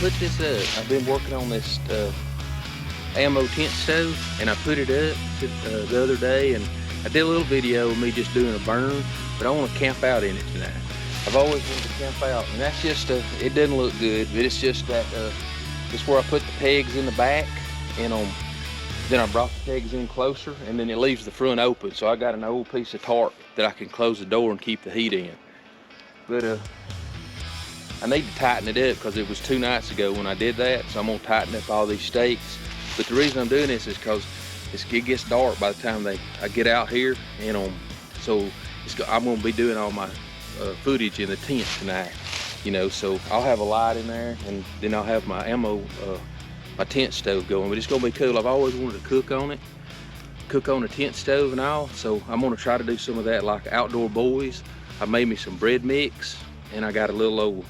put this up. I've been working on this ammo tent stove, and I put it up the other day, and I did a little video of me just doing a burn, but I want to camp out in it tonight. I've always wanted to camp out, and that's just it doesn't look good, but it's just that it's where I put the pegs in the back, and then I brought the pegs in closer, and then it leaves the front open. So I got an old piece of tarp that I can close the door and keep the heat in. But I need to tighten it up because it was 2 nights ago when I did that. So I'm gonna tighten up all these stakes. But the reason I'm doing this is because it gets dark by the time I get out here, and so I'm gonna be doing all my footage in the tent tonight. You know, so I'll have a light in there, and then I'll have my ammo, my tent stove going. But it's gonna be cool. I've always wanted to cook on it, cook on a tent stove and all. So I'm gonna try to do some of that like Outdoor Boys. I made me some bread mix, and I got a little old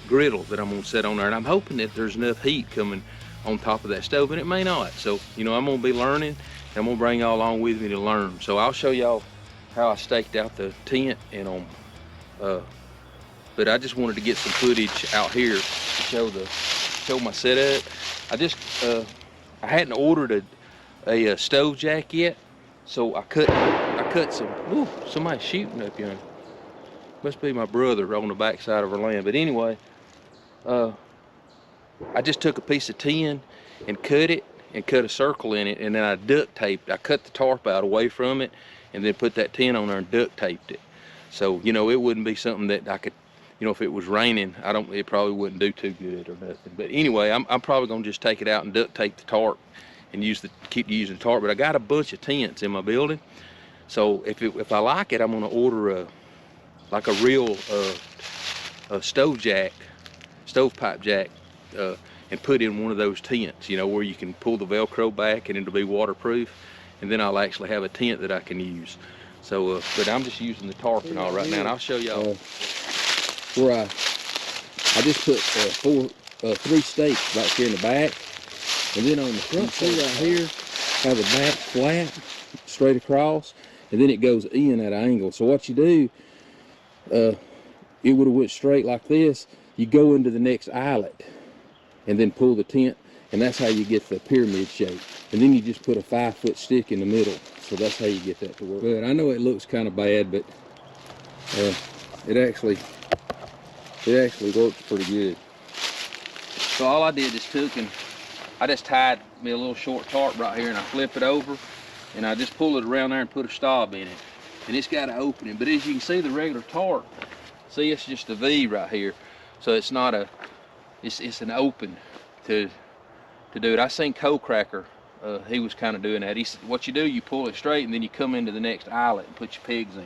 griddle that I'm gonna set on there. And I'm hoping that there's enough heat coming on top of that stove, and it may not. So, you know, I'm gonna be learning, and I'm gonna bring y'all along with me to learn. So I'll show y'all how I staked out the tent, and but I just wanted to get some footage out here to show my setup. I hadn't ordered a stove jack yet, so I cut some. Ooh, somebody's shooting up yonder. Must be my brother on the backside of our land. But anyway, I just took a piece of tin and cut it, and cut a circle in it, and then I duct taped. I cut the tarp out away from it, and then put that tin on there and duct taped it. So, you know, it wouldn't be something that I could, you know, if it was raining, it probably wouldn't do too good or nothing. But anyway, I'm probably gonna just take it out and duct tape the tarp and keep using the tarp. But I got a bunch of tents in my building, so if I like it, I'm gonna order like a real stovepipe jack, and put in one of those tents, you know, where you can pull the Velcro back and it'll be waterproof, and then I'll actually have a tent that I can use. So, but I'm just using the tarp and all right now, and I'll show y'all where I just put 3 stakes right here in the back, and then on the front seat right here, have the back flat, straight across, and then it goes in at an angle. So what you do, it would have went straight like this. You go into the next eyelet, and then pull the tent, and that's how you get the pyramid shape. And then you just put a 5-foot stick in the middle. So that's how you get that to work. But I know it looks kind of bad, but it actually works pretty good. So all I did is I just tied me a little short tarp right here, and I flip it over, and I just pull it around there and put a stop in it. And it's got an opening, but as you can see, the regular tarp, see, it's just a V right here. So it's not it's an open to do it. I seen Coal Cracker, he was kind of doing that. He said, what you do, you pull it straight, and then you come into the next eyelet and put your pegs in.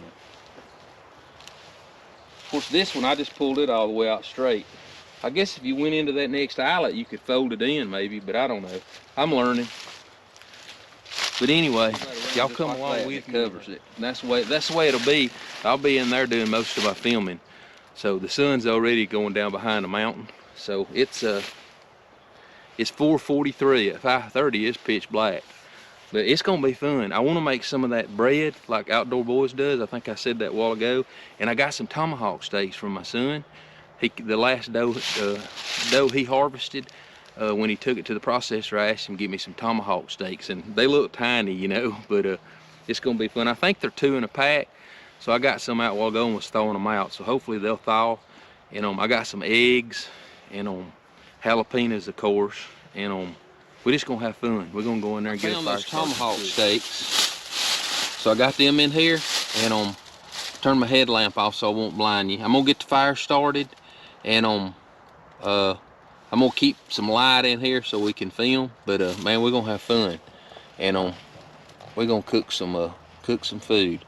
Of course, this one, I just pulled it all the way out straight. I guess if you went into that next eyelet, you could fold it in maybe, but I don't know. I'm learning. But anyway, y'all come along with me. Covers it. And that's the way it'll be. I'll be in there doing most of my filming. So the sun's already going down behind the mountain. So it's 4:43. At 5:30, it's pitch black. But it's gonna be fun. I want to make some of that bread like Outdoor Boys does. I think I said that a while ago. And I got some tomahawk steaks from my son. The last doe he harvested, when he took it to the processor, I asked him to give me some tomahawk steaks, and they look tiny, you know, but it's gonna be fun. I think they're 2 in a pack. So I got some out while going was throwing them out. So hopefully they'll thaw. And I got some eggs and jalapenos, of course. And we're just gonna have fun. We're gonna go in there and get those tomahawk steaks. So I got them in here, and turn my headlamp off so I won't blind you. I'm gonna get the fire started, and I'm gonna keep some light in here so we can film. But man, we're gonna have fun, and we're gonna cook some food.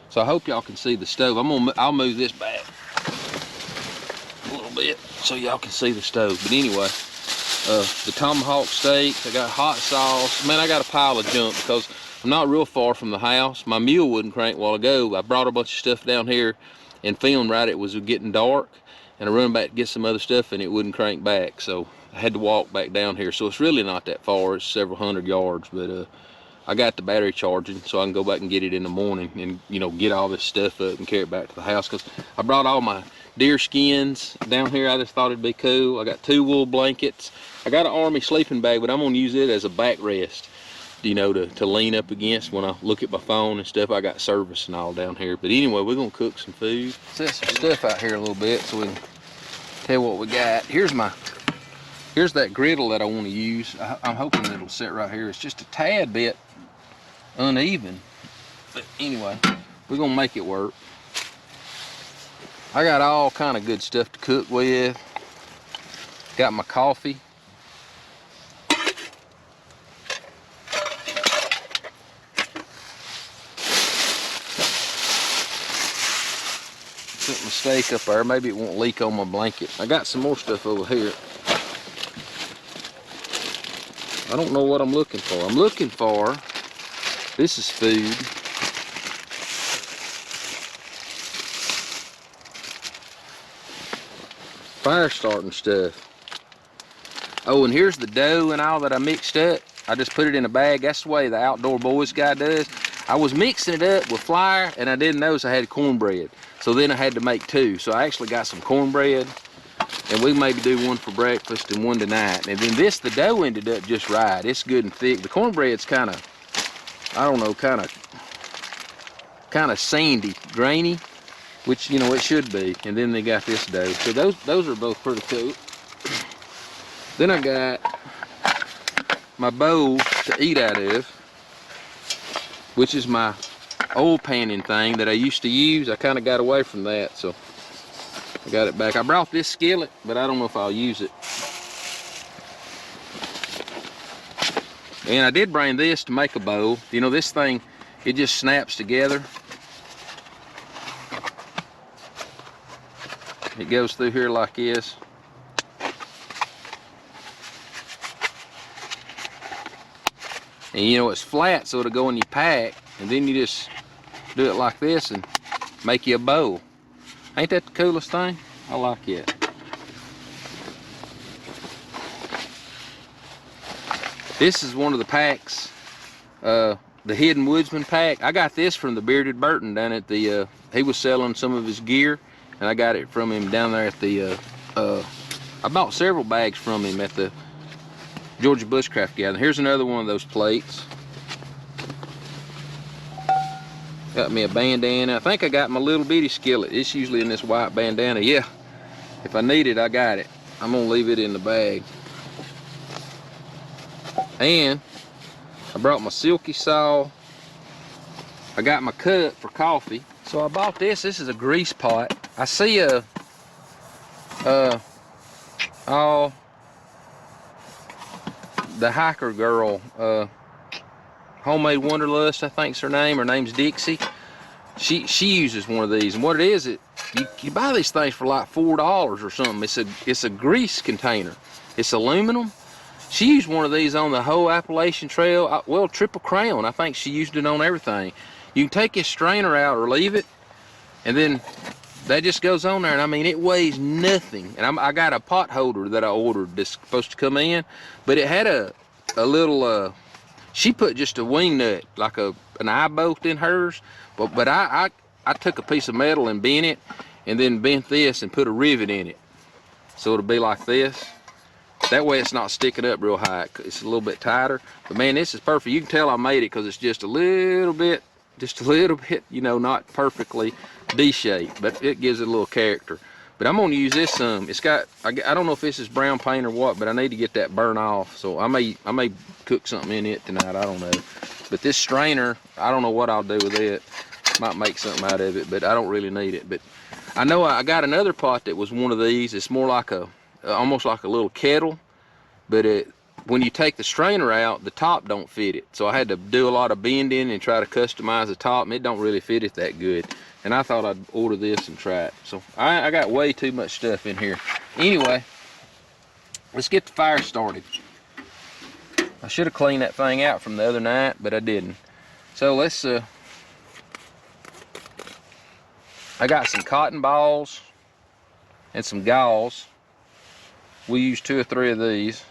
So I hope y'all can see the stove. I'll move this back a little bit so y'all can see the stove. But anyway, the tomahawk steaks, I got hot sauce. Man, I got a pile of junk because I'm not real far from the house. My mule wouldn't crank a while ago. I brought a bunch of stuff down here and filmed right. It was getting dark, and I run back to get some other stuff, and it wouldn't crank back. So I had to walk back down here. So it's really not that far. It's several hundred yards, but I got the battery charging so I can go back and get it in the morning and, you know, get all this stuff up and carry it back to the house. Because I brought all my deer skins down here. I just thought it'd be cool. I got 2 wool blankets. I got an army sleeping bag, but I'm gonna use it as a backrest, you know, to lean up against when I look at my phone and stuff. I got service and all down here. But anyway, we're gonna cook some food. Set some stuff out here a little bit so we can tell what we got. Here's that griddle that I want to use. I'm hoping it'll sit right here. It's just a tad bit uneven, but anyway, we're gonna make it work. I got all kind of good stuff to cook with. Got my coffee. Put my steak up there. Maybe it won't leak on my blanket. I got some more stuff over here. I don't know what I'm looking for. I'm looking for, this is food. Fire starting stuff. Oh, and here's the dough and all that I mixed up. I just put it in a bag. That's the way the outdoor boys guy does. I was mixing it up with flour and I didn't notice I had cornbread. So then I had to make 2. So I actually got some cornbread. And we maybe do one for breakfast and one tonight. And then the dough ended up just right. It's good and thick. The cornbread's kind of, I don't know, kind of sandy, grainy, which, you know, it should be. And then they got this dough. So those are both pretty cool. Then I got my bowl to eat out of, which is my old panning thing that I used to use. I kind of got away from that, so I got it back. I brought this skillet, but I don't know if I'll use it. And I did bring this to make a bowl. You know, this thing, it just snaps together. It goes through here like this. And you know, it's flat, so it'll go in your pack. And then you just do it like this and make you a bowl. Ain't that the coolest thing? I like it. This is one of the packs, the Hidden Woodsman pack. I got this from the Bearded Burton down at the, he was selling some of his gear, and I got it from him down there at the, I bought several bags from him at the Georgia Bushcraft Gathering. Here's another one of those plates. Got me a bandana. I think I got my little bitty skillet. It's usually in this white bandana. Yeah, if I need it, I got it. I'm gonna leave it in the bag. And I brought my silky saw. I got my cup for coffee. So I bought this. This is a grease pot. I see the hiker girl, Homemade Wanderlust, I think's her name. Her name's Dixie. She uses one of these, and what it is, you buy these things for like $4 or something. It's a grease container. It's aluminum. She used one of these on the whole Appalachian Trail. Well, Triple Crown. I think she used it on everything. You can take this strainer out or leave it, and then that just goes on there. And I mean, it weighs nothing. And I got a pot holder that I ordered that's supposed to come in, but it had a little. She put just a wing nut, like an eye bolt in hers, but I took a piece of metal and bent it, and then bent this and put a rivet in it, so it'll be like this. That way it's not sticking up real high. It's a little bit tighter. But man, this is perfect. You can tell I made it because it's just a little bit, you know, not perfectly D-shaped, but it gives it a little character. But I'm gonna use this some. It's got, I don't know if this is brown paint or what, but I need to get that burnt off. So I may cook something in it tonight, I don't know. But this strainer, I don't know what I'll do with it. Might make something out of it, but I don't really need it. But I know I got another pot that was one of these. It's more like almost like a little kettle, but when you take the strainer out, the top don't fit it. So I had to do a lot of bending and try to customize the top, and it don't really fit it that good. And I thought I'd order this and try it. So I got way too much stuff in here. Anyway, let's get the fire started. I should have cleaned that thing out from the other night, but I didn't. So let's, I got some cotton balls and some gauze. We use 2 or 3 of these.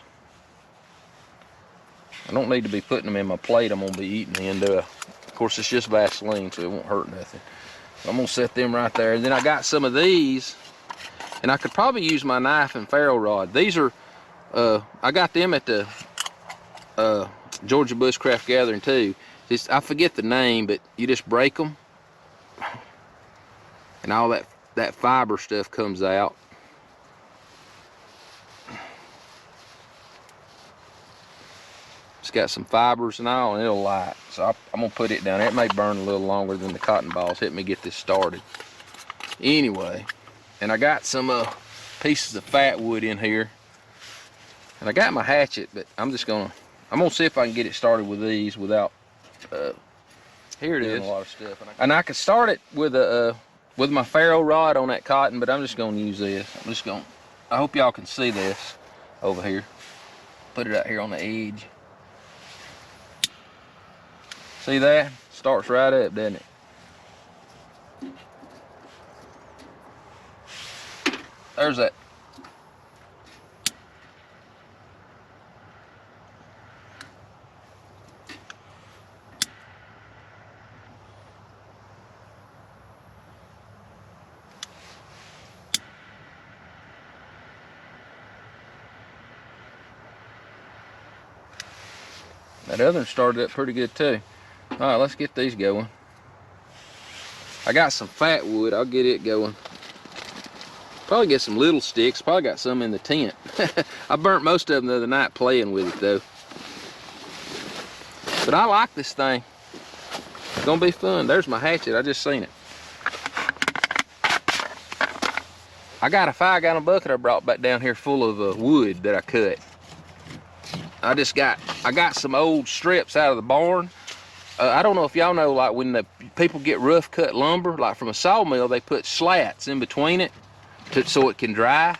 I don't need to be putting them in my plate I'm gonna be eating in, do I? Of course, it's just Vaseline, so it won't hurt nothing. I'm gonna set them right there. And then I got some of these, and I could probably use my knife and ferro rod. These are, I got them at the Georgia Bushcraft Gathering too. I forget the name, but you just break them, and all that fiber stuff comes out. It's got some fibers and all, and it'll light. So I'm gonna put it down there. It may burn a little longer than the cotton balls. Help me get this started. Anyway, and I got some pieces of fat wood in here, and I got my hatchet, but I'm gonna see if I can get it started with these without here it is. A lot of stuff. And I could start it with my ferro rod on that cotton, but I'm just gonna use this. I hope y'all can see this over here. Put it out here on the edge. See that? Starts right up, doesn't it? There's that. That other one started up pretty good too. All right, let's get these going. I got some fat wood. I'll get it going. Probably get some little sticks. Probably got some in the tent. I burnt most of them the other night playing with it though. But I like this thing. It's gonna be fun. There's my hatchet. I just seen it. I got a 5-gallon bucket I brought back down here full of wood that I cut. I got some old strips out of the barn. I don't know if y'all know, like when the people get rough cut lumber, like from a sawmill, they put slats in between it so it can dry.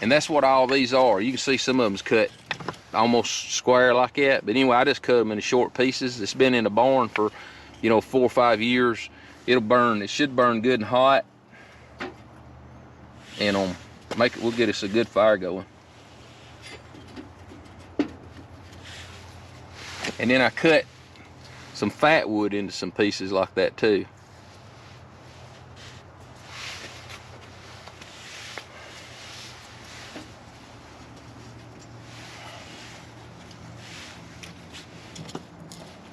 And that's what all these are. You can see some of them's cut almost square like that. But anyway, I just cut them into short pieces. It's been in the barn for, 4 or 5 years. It'll burn. It should burn good and hot. And we'll get us a good fire going. And then I cut some fat wood into some pieces like that too.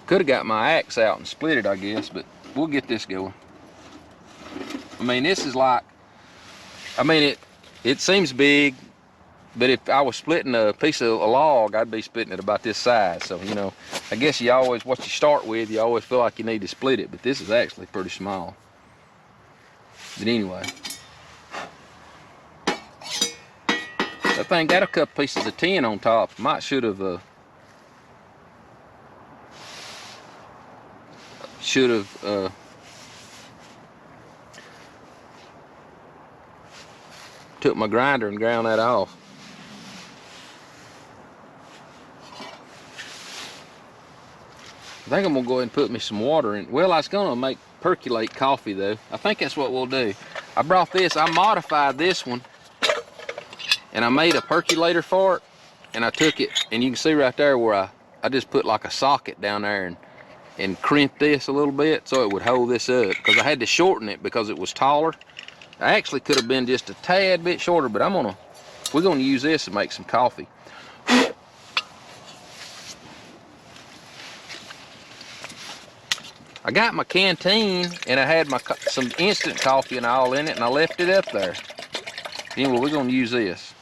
Could have got my axe out and split it, I guess, but we'll get this going. I mean, this is like, it seems big, but if I was splitting a piece of a log, I'd be splitting it about this size. So, I guess what you start with, you always feel like you need to split it, but this is actually pretty small. But anyway. That thing got a couple pieces of tin on top. Might should have took my grinder and ground that off. I think I'm gonna go ahead and put me some water in. Well, I was gonna percolate coffee though. I think that's what we'll do. I brought this, I modified this one, and I made a percolator for it, and I took it, and you can see right there where I just put like a socket down there and crimped this a little bit so it would hold this up, because I had to shorten it because it was taller. I actually could have been just a tad bit shorter, but we're gonna use this to make some coffee. I got my canteen and I had some instant coffee and all in it, and I left it up there. Anyway, we're gonna use this.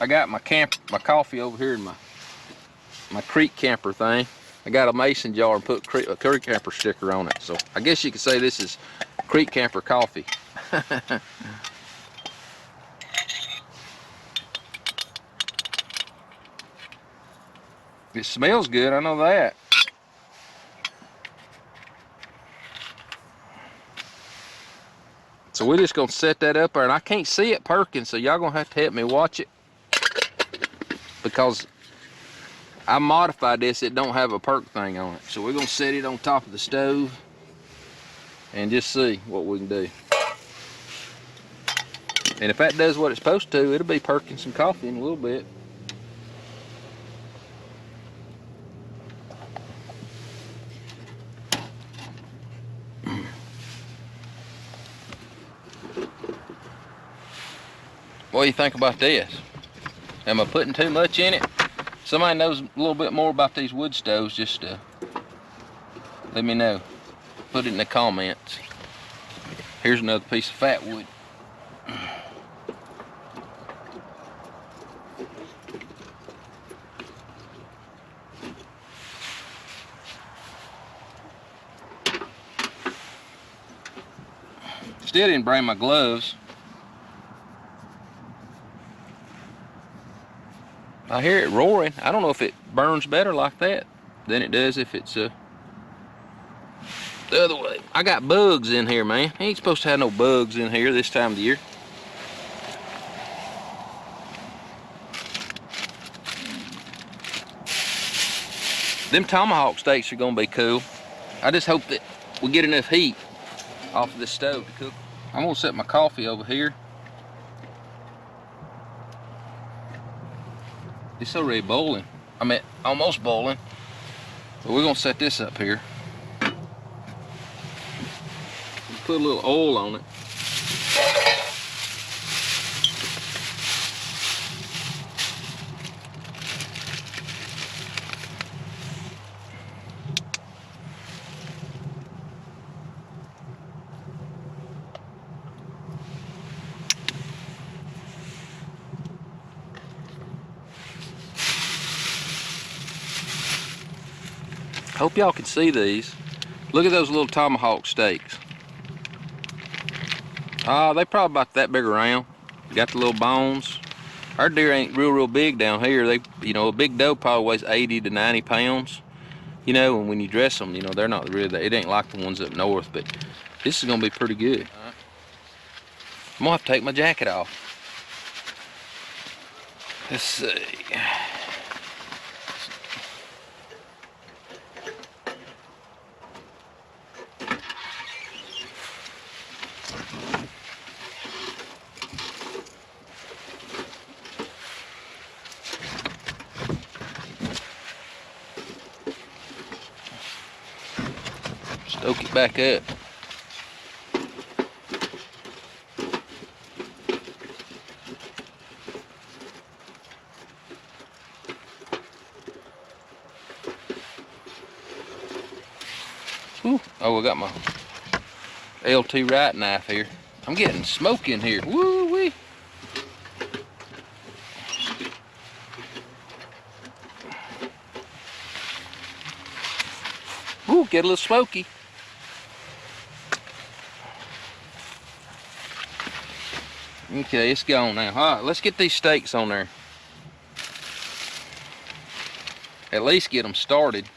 I got my coffee over here in my creek camper thing. I got a mason jar and put a creek camper sticker on it. So I guess you could say this is creek camper coffee. It smells good, I know that. So we're just gonna set that up there, and I can't see it perking, so y'all gonna have to help me watch it, because I modified this. It don't have a perk thing on it. So we're gonna set it on top of the stove and just see what we can do. And if that does what it's supposed to, it'll be perking some coffee in a little bit. What do you think about this? Am I putting too much in it? Somebody knows a little bit more about these wood stoves, just let me know. Put it in the comments. Here's another piece of fat wood. Still didn't bring my gloves. I hear it roaring. I don't know if it burns better like that than it does if it's the other way. I got bugs in here, man. Ain't supposed to have no bugs in here this time of the year. Them tomahawk steaks are gonna be cool. I just hope that we get enough heat off of this stove to cook. I'm gonna set my coffee over here. It's already boiling. I mean, almost boiling. But we're gonna set this up here. Put a little oil on it. Hope y'all can see these. Look at those little tomahawk steaks. They probably about that big around. Got the little bones. Our deer ain't real big down here. They, a big doe probably weighs 80 to 90 pounds. And when you dress them, they're not really, it ain't like the ones up north, but this is gonna be pretty good. I'm gonna have to take my jacket off. Let's see. Stoke it back up. Ooh. Oh, I got my LT Wright knife here. I'm getting smoke in here. Woo-wee. Ooh, get a little smoky. Okay, it's gone now. All right, let's get these steaks on there. At least get them started.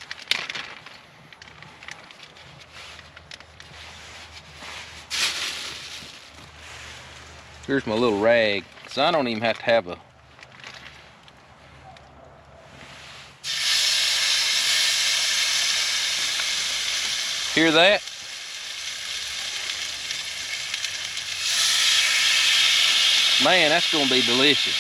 Here's my little rag, so I don't even have to have a... Hear that? Man, that's gonna be delicious.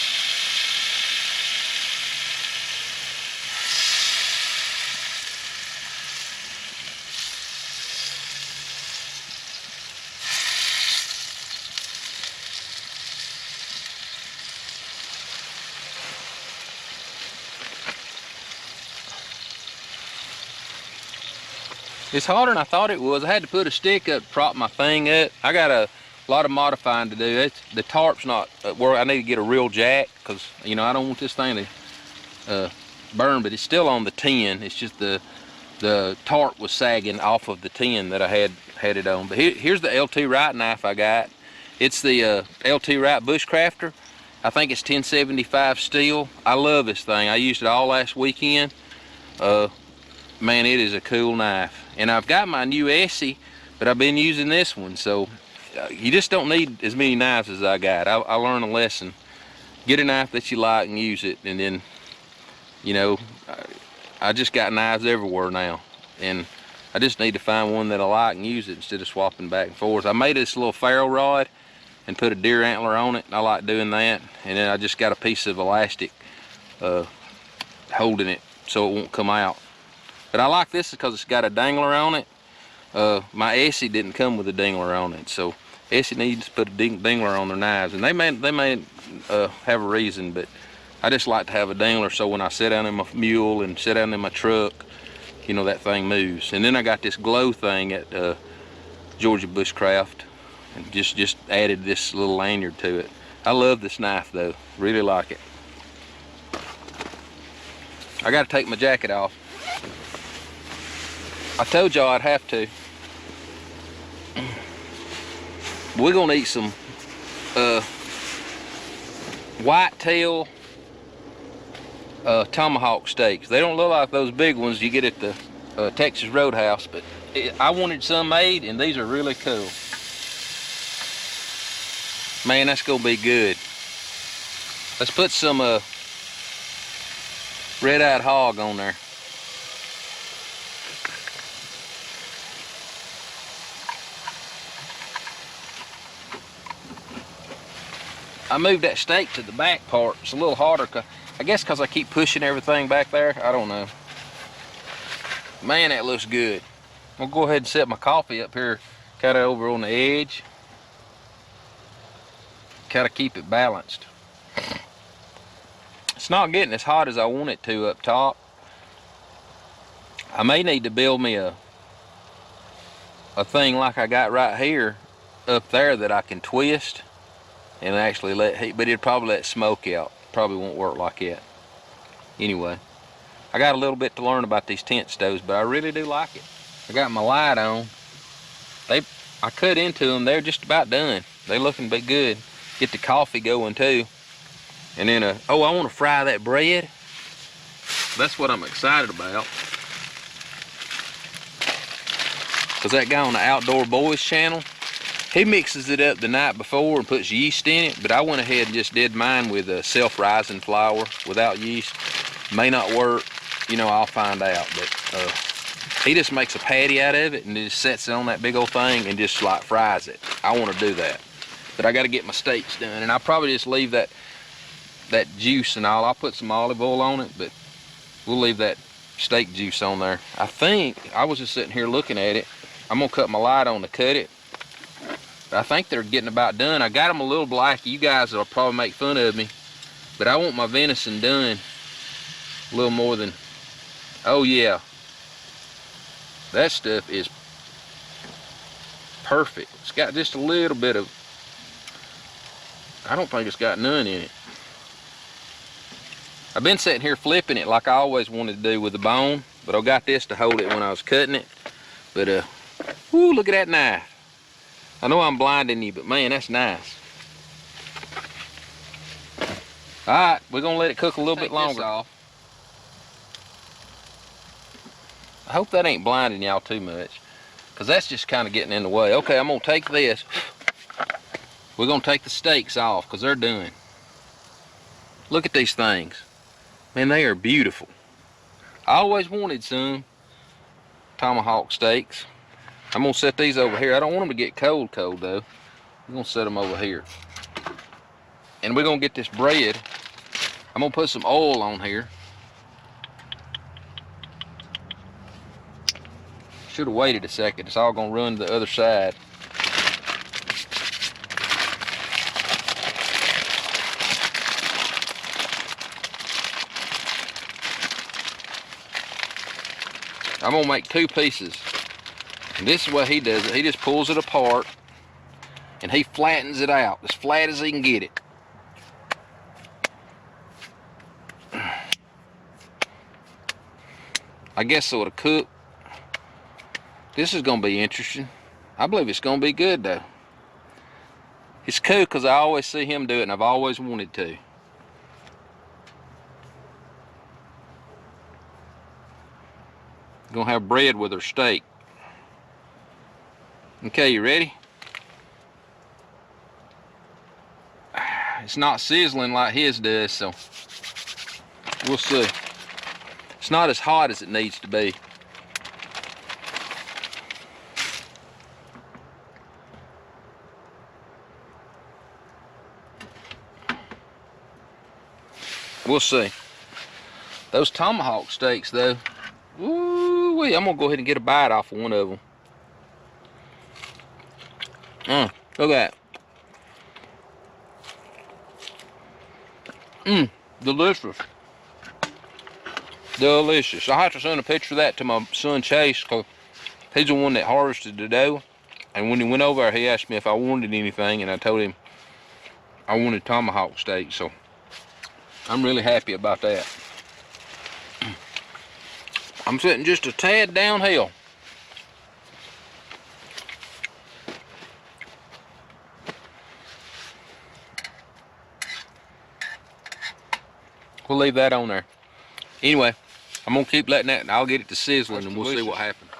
It's harder than I thought it was. I had to put a stick up to prop my thing up. I got a lot of modifying to do. The tarp's not where I need to get a real jack, because I don't want this thing to burn, but it's still on the tin. It's just the tarp was sagging off of the tin that I had it on. But here's the LT Wright knife I got. It's the LT Wright Bushcrafter. I think it's 1075 steel. I love this thing. I used it all last weekend. Man, it is a cool knife. And I've got my new Essie, but I've been using this one, so you just don't need as many knives as I got. I learned a lesson. Get a knife that you like and use it, and then, I just got knives everywhere now, and I just need to find one that I like and use it instead of swapping back and forth. I made this little ferro rod, and put a deer antler on it. I like doing that. And then I just got a piece of elastic holding it so it won't come out. But I like this because it's got a dangler on it. My Essie didn't come with a dingler on it, so Essie needs to put a dingler on their knives, and they may have a reason, but I just like to have a dingler so when I sit down in my mule and sit down in my truck, you know, that thing moves. And then I got this glow thing at Georgia Bushcraft, and just added this little lanyard to it. I love this knife though, really like it. I got to take my jacket off. I told y'all I'd have to. We're gonna eat some whitetail tomahawk steaks. They don't look like those big ones you get at the Texas Roadhouse, but I wanted some made, and these are really cool. Man, that's gonna be good. Let's put some red-eyed hog on there. I moved that steak to the back part. It's a little harder, I guess because I keep pushing everything back there. I don't know. Man, that looks good. I'm gonna go ahead and set my coffee up here, kind of over on the edge. Kind of keep it balanced. It's not getting as hot as I want it to up top. I may need to build me a thing like I got right here up there that I can twist and actually let heat, but it'd probably let smoke out. Probably won't work like that. Anyway, I got a little bit to learn about these tent stoves, but I really do like it. I got my light on. I cut into them. They're just about done. They looking be good. Get the coffee going too. And then, oh, I want to fry that bread. That's what I'm excited about. Cause that guy on the Outdoor Boys channel, he mixes it up the night before and puts yeast in it, but I went ahead and just did mine with self-rising flour without yeast. May not work, you know, I'll find out, but he just makes a patty out of it and just sets it on that big old thing and just like fries it. I want to do that, but I got to get my steaks done, and I'll probably just leave that juice and all. I'll put some olive oil on it, but we'll leave that steak juice on there. I think, I was just sitting here looking at it. I'm gonna cut my light on to cut it. I think they're getting about done. I got them a little black. You guys will probably make fun of me, but I want my venison done a little more than, oh yeah. That stuff is perfect. It's got just a little bit of, I don't think it's got none in it. I've been sitting here flipping it like I always wanted to do with the bone, but I got this to hold it when I was cutting it. But whoo, look at that knife. I know I'm blinding you, but man, that's nice. All right, we're gonna let it cook a little bit longer. Off. I hope that ain't blinding y'all too much, because that's just kind of getting in the way. Okay, I'm gonna take this. We're gonna take the steaks off because they're done. Look at these things. Man, they are beautiful. I always wanted some tomahawk steaks. I'm gonna set these over here. I don't want them to get cold though. I'm gonna set them over here. And we're gonna get this bread. I'm gonna put some oil on here. Should have waited a second. It's all gonna run to the other side. I'm gonna make two pieces. And this is what he does it. He just pulls it apart and he flattens it out as flat as he can get it. I guess so it'll cook. This is gonna be interesting. I believe it's gonna be good though. It's cool because I always see him do it and I've always wanted to. Gonna have bread with her steak. Okay, you ready? It's not sizzling like his does, so we'll see. It's not as hot as it needs to be. We'll see. Those tomahawk steaks, though. Ooh-wee, I'm gonna go ahead and get a bite off of one of them. Look at that. Delicious. Delicious. I have to send a picture of that to my son Chase, because he's the one that harvested the doe. And when he went over there, he asked me if I wanted anything, and I told him I wanted tomahawk steak. So I'm really happy about that. I'm sitting just a tad downhill. We'll leave that on there. Anyway, I'm gonna keep letting that, and I'll get it to sizzling, and we'll see what happens.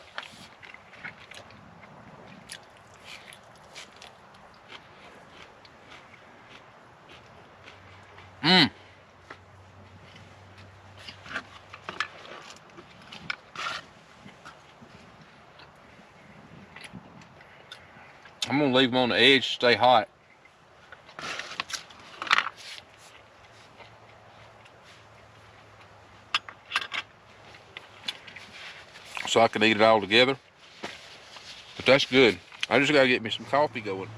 I'm gonna leave them on the edge to stay hot. So I can eat it all together. But that's good. I just gotta get me some coffee going.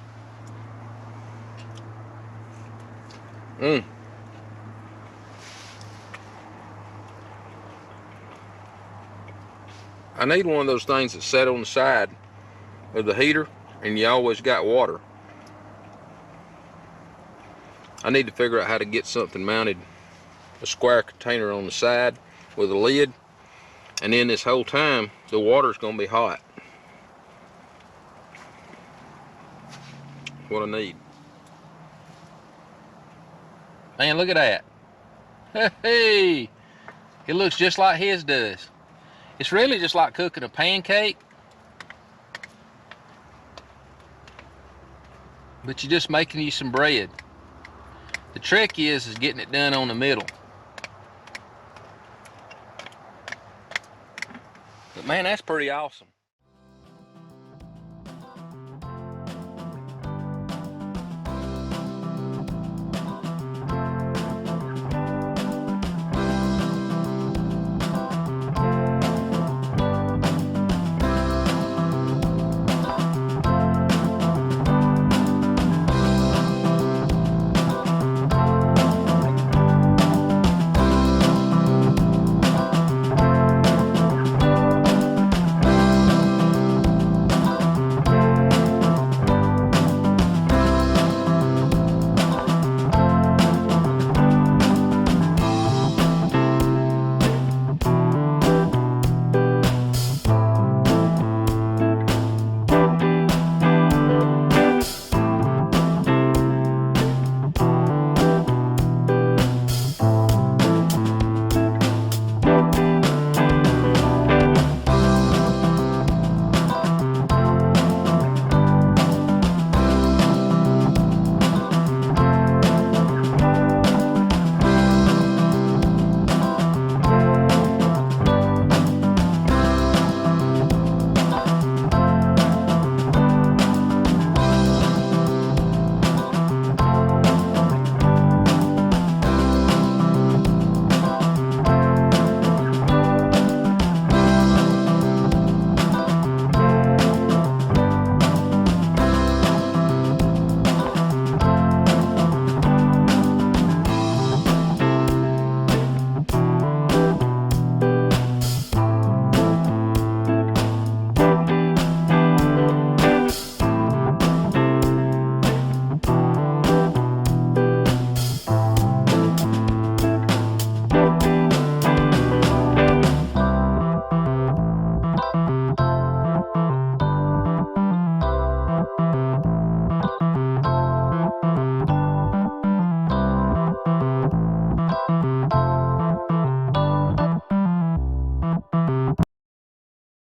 I need one of those things that set on the side of the heater, and you always got water. I need to figure out how to get something mounted, a square container on the side with a lid, and then this whole time the water's gonna be hot. What I need. Man, look at that. Hey, it looks just like his does. It's really just like cooking a pancake, but you're just making you some bread. The trick is getting it done on the middle. But man, that's pretty awesome.